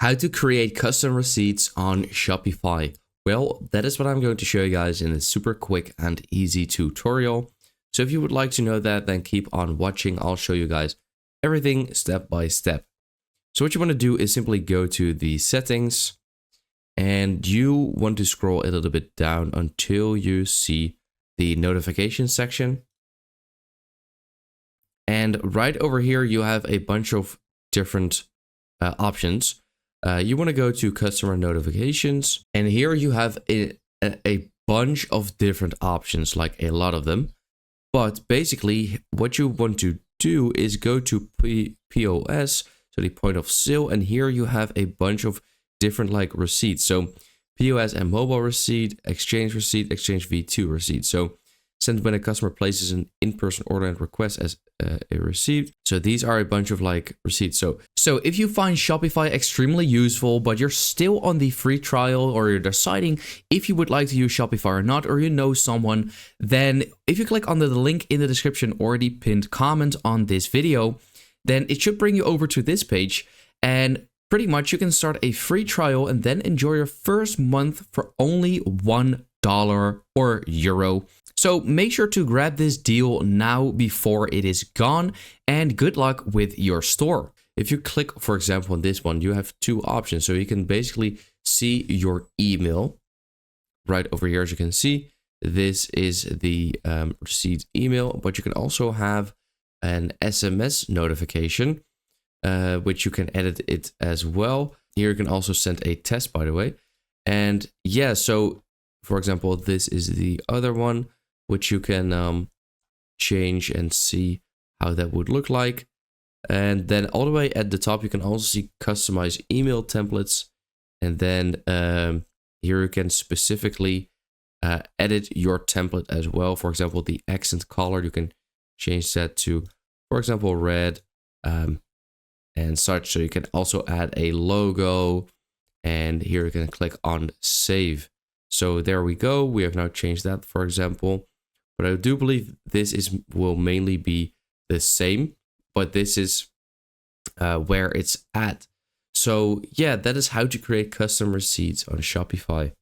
How to create custom receipts on Shopify. Well, that is what I'm going to show you guys in a super quick and easy tutorial. So if you would like to know that, then keep on watching. I'll show you guys everything step by step. So what you want to do is simply go to the settings and you want to scroll a little bit down until you see the notification section. And right over here, you have a bunch of different options. You want to go to customer notifications, and here you have a bunch of different options, like a lot of them. But basically what you want to do is go to POS, so the point of sale, and here you have a bunch of different like receipts. So POS and mobile receipt, exchange V2 receipt. So sent when a customer places an in-person order and requests as a receipt. So these are a bunch of like receipts. So if you find Shopify extremely useful, but you're still on the free trial, or you're deciding if you would like to use Shopify or not, or you know someone, then if you click on the link in the description or the pinned comment on this video, then it should bring you over to this page, and pretty much you can start a free trial and then enjoy your first month for only $1 or euro. So make sure to grab this deal now before it is gone, and good luck with your store. If you click, for example, on this one, you have two options. So you can basically see your email right over here. As you can see, this is the receipt email, but you can also have an SMS notification, which you can edit it as well. Here you can also send a test, by the way. And yeah, so for example, this is the other one, which you can change and see how that would look like. And then all the way at the top, you can also see customize email templates. And then here you can specifically edit your template as well. For example, the accent color, you can change that to, for example, red and such. So you can also add a logo, and here you can click on save. So there we go. We have now changed that, for example. But I do believe this will mainly be the same, but this is where it's at. So yeah, that is how to create custom receipts on Shopify.